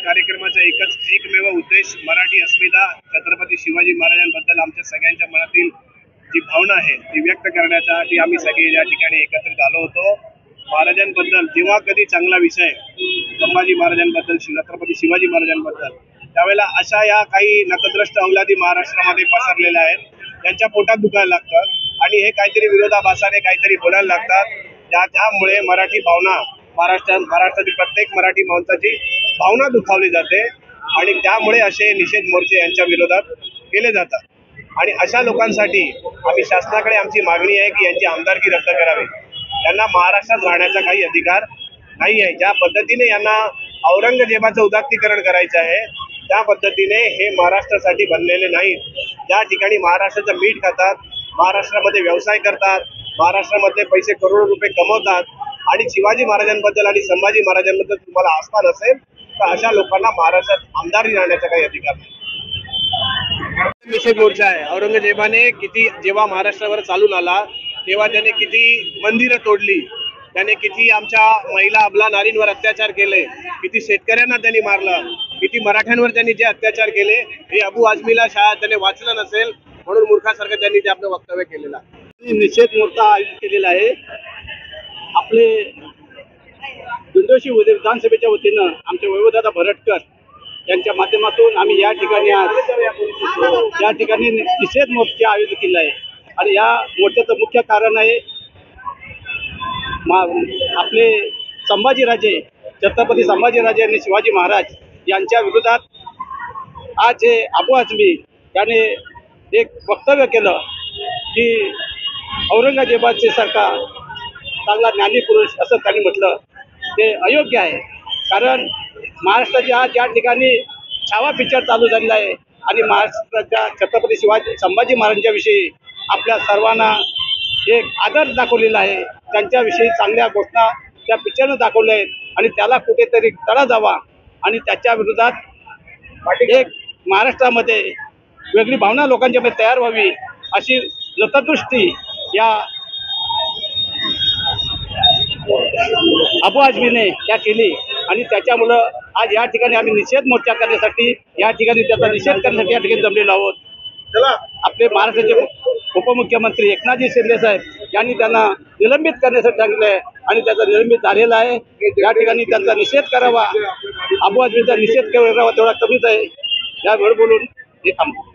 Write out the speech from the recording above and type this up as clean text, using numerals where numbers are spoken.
कार्यक्रमाचा एकमेव उद्देश मराठी अस्मिता छत्रपती शिवाजी महाराजांबद्दल आमच्या सगळ्यांच्या मनातील जी भावना आहे ती व्यक्त करण्यासाठी आम्ही सगळे या ठिकाणी एकत्रित आलो होतो। महाराजांबद्दल जेव्हा कधी चांगला विषय संभाजी महाराजांबद्दल छत्रपती शिवाजी महाराजांबद्दल त्यावेळेला अशा या काही नकद्रष्ट अवलादी महाराष्ट्रामध्ये पसरलेल्या आहेत, त्यांच्या पोटात दुखायला लागतं आणि हे काहीतरी विरोधाभासाने काहीतरी बोलायला लागतात, त्यामुळे मराठी भावना महाराष्ट्रातील प्रत्येक मराठी माणसाची भावना दुखावली जाते आणि त्यामुळे असे निषेध मोर्चे यांच्या विरोधात केले जातात। आणि अशा लोकांसाठी आम्ही शासनाकडे आमची मागणी आहे की यांची आमदारकी रद्द करावी। त्यांना महाराष्ट्रात राहण्याचा काही अधिकार नाही आहे। ज्या पद्धतीने यांना औरंगजेबाचं उदात्तीकरण करायचं आहे त्या पद्धतीने हे महाराष्ट्रासाठी बनलेले नाहीत। ज्या ठिकाणी महाराष्ट्राचं मीठ खातात, महाराष्ट्रामध्ये व्यवसाय करतात, महाराष्ट्रामध्ये पैसे करोडो रुपये कमवतात आणि शिवाजी महाराजांबद्दल आणि संभाजी महाराजांबद्दल तुम्हाला आस्था नसेल तर अशा लोकांना महाराष्ट्रात आमदारी राहण्याचा काही अधिकार नाही। निषेध मोर्चा आहे। औरंगजेबाने जेव्हा महाराष्ट्रावर चालून आला तेव्हा त्याने किती मंदिरं तोडली, त्याने किती आमच्या महिला अबला नारींवर अत्याचार केले, किती शेतकऱ्यांना त्यांनी मारलं, किती मराठ्यांवर त्यांनी जे अत्याचार केले हे अबू आझमीला शाळा त्याने वाचलं नसेल म्हणून मूर्खासारखं त्यांनी ते आपलं वक्तव्य केलेलं आहे। निषेध मोर्चा आयोजित केलेला आहे। आपले दिंडोशी विधानसभेच्या वतीनं आमचे वैभवदादा भरटकर यांच्या माध्यमातून आम्ही या ठिकाणी निषेध मोर्चा आयोजित केला आहे आणि या मोर्चाचं मुख्य कारण आहे आपले संभाजीराजे छत्रपती संभाजीराजे आणि शिवाजी महाराज यांच्या विरोधात आज हे अबू आझमी याने एक वक्तव्य केलं की औरंगजेबाचे सरकार चांगला ज्ञानी पुरुष असं त्यांनी म्हटलं, ते अयोग्य आहे। कारण महाराष्ट्राच्या आज या ठिकाणी छावा पिक्चर चालू झालेला आहे आणि महाराष्ट्राच्या छत्रपती संभाजी महाराजांच्या विषयी आपल्या सर्वांना एक आदर दाखवलेला आहे। त्यांच्याविषयी चांगल्या घोषणा त्या पिक्चरनं दाखवल्या आहेत आणि त्याला कुठेतरी तडा जावा आणि त्याच्या विरोधात एक महाराष्ट्रामध्ये वेगळी भावना लोकांच्यामध्ये तयार व्हावी अशी लतदृष्टी या अबू आझमीने त्या केली आणि त्याच्यामुळं आज या ठिकाणी आम्ही निषेध मोर्चा करण्यासाठी या ठिकाणी त्याचा निषेध करण्यासाठी या ठिकाणी जमलेलो आहोत। आपले महाराष्ट्राचे उपमुख्यमंत्री एकनाथजी शिंदे साहेब यांनी त्यांना निलंबित करण्यासाठी सांगितलं आहे आणि त्याचा निलंबित झालेला आहे। या ठिकाणी त्यांचा निषेध करावा, अबू आझमीचा निषेध करावा तेवढा कमीच आहे। या वेळ बोलून हे थांबतो।